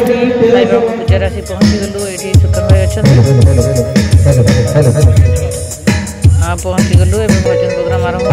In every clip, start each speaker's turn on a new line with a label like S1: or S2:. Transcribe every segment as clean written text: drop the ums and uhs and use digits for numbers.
S1: पूजा राशि पहुँची गलु ये सुकन भाई अच्छा हाँ पहुँची गलु ए भजन प्रोग्राम आरंभ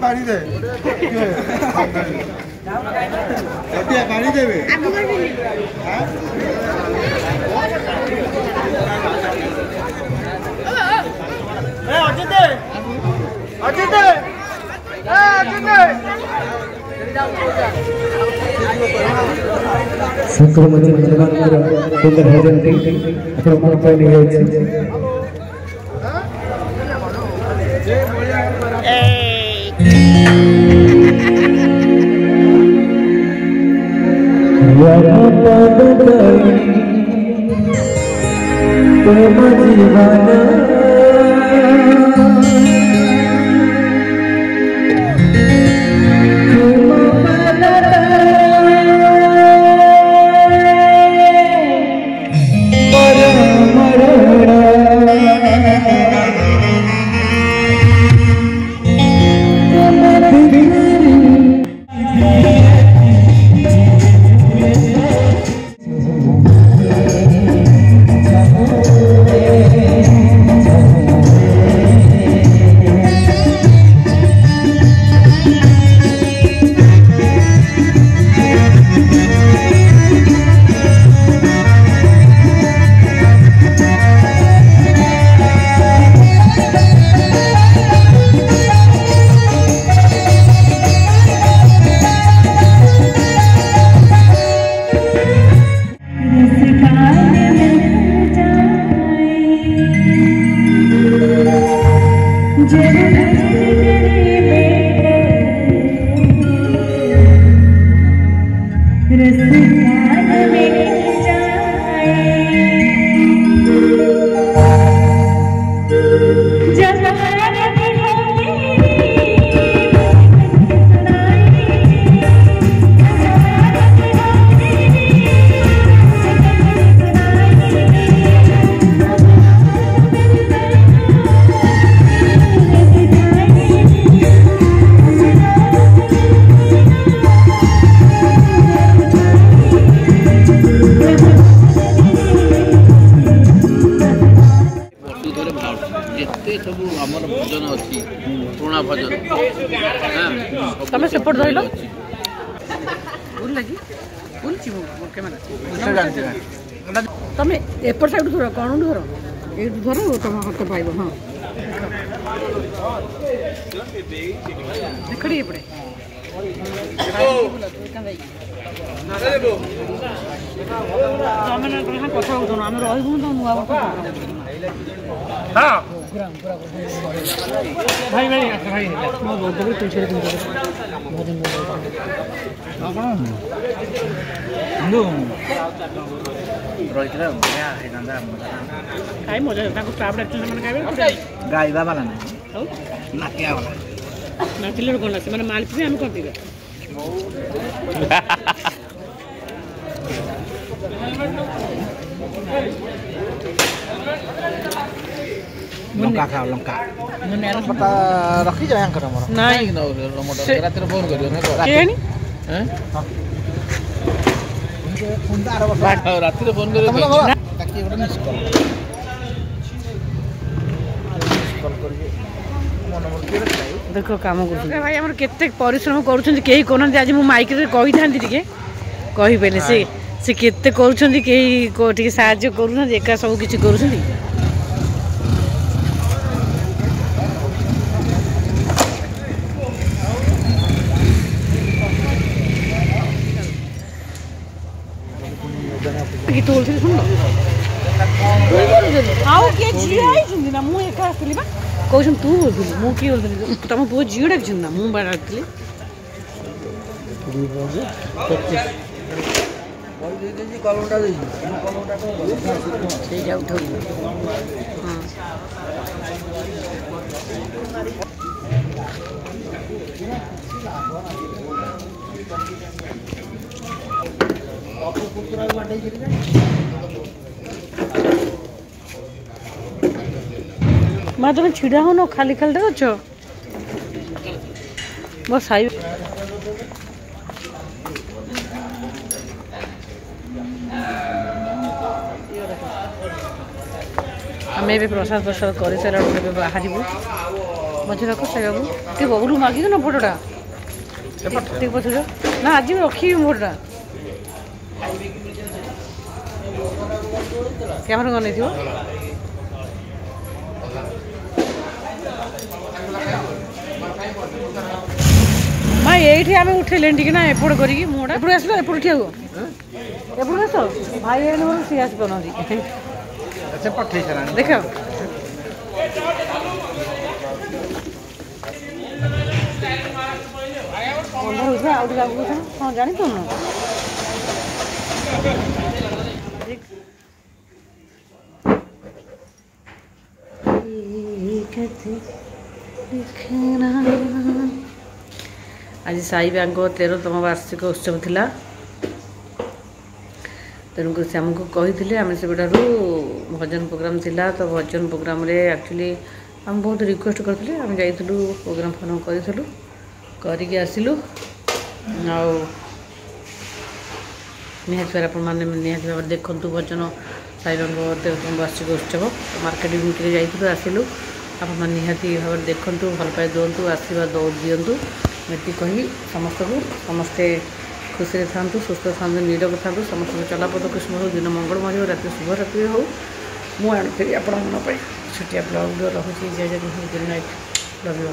S2: पानी दे पानी देवे
S3: संक्रमण सुंदर
S1: तमें सेपट धरल तमें एपट साइड धर कौन धर ये धर तुम हाथ पाइब हाँ देखड़ी एपटे कथा हो आम रही नुआ भाई भाई भाई मो बोल दे तू छेड़ भजन नो रोइतरा या हेनंदा काई मजा ताको स्टाफ डाक्टर मन गाइबे गाइबा वाला ना हो नाकिया वाला नाकिले कोन से माने माल पे हम कर दिबे
S2: लंका खा लंका पता रखी जाय अंकर हमर
S1: नहीं
S2: न मोटर रात रे फोन करियो ना
S1: केनी
S2: हैं रात रे फोन करियो ताकि एटा मिस कॉल करिए मन नंबर के
S1: देखो काम कर भाई हमर केते परिश्रम करूछन केही कोन आज मु माइक रे कहि थांती टिके कहि पेले से केते करूछन केही को टिके सहाय्य करूछन एका सब किछि करूछन की तोल से सुन आउ के जिया आई सुन ना मु एका आसली बा कहछन तू बोलली मु की बोलली तम बो जियो डाकछन ना मु बा डाकली
S2: कलमटा दे
S1: से जा उठो हां आपको कुकुरा बाटे ମା ତମେ ଛିଡ଼ା ହଉନ ଖାଲି ଖାଲିଟା ଅଛ ବସ୍ ସାଇ ଆମେ ଏବେ ପ୍ରସାଦ କରିସାରିଲା ବେଳକୁ ଏବେ ବାହାରିବୁ ମଝି ରଖ ସାଇବାବୁ ଟିକେ ବବୁଲୁ ମାଗିବ ନା ଫଟୋଟା ଟିକେ ପଛରେ ନା ଆଜି ବି ରଖିବି ଫଟୋଟା କ୍ୟାମେରା କ'ଣ ନେଇଥିବ ମା ଏଇଠି ଆମେ ଉଠେଇଲେଣି ଟିକେ ନା ଏପଟ କରିକି ମୁହଁଟା ଏପଟେ ଆସିଲ ଏପଟ ଠିଆ ହୁଅ ଏପଟେ ଆସ ଭାଇ ଏଇନେ ମୋର ସିଏ ଆସିପାରୁନାହାନ୍ତି ଦେଖ ଅନ୍ଧାର ହଉଥିଲା ଆଉ ଟିକେ ଆଗକୁ ହଁ ଜାଣିପାରୁନ आज साई बांक 13तम वार्षिक उत्सव थिला तेणुक से आमको कही आम से भजन प्रोग्राम थिला तो भजन प्रोग्राम रे एक्चुअली आम बहुत रिक्वेस्ट करते आम जाइलु प्रोग्राम फोन करूँ करके आसिलु निहाती भाव आपने निहाती भाव देखु भजन साई बांक 13तम वार्षिक उत्सव मार्केट जाइलु आसिलु आप निहाती भाव देखु भल पाए दिंतु आशीर्वाद दिंतु ये कही समस्त को समस्ते खुशी था सुस्थ था निरोग था समस्त चलापद कृष्ण हो दिन मंगलमय हो रात शुभरात्रि हो मुझे आपण छुटिया ब्लॉग रोचे जय Jagannath good night love you.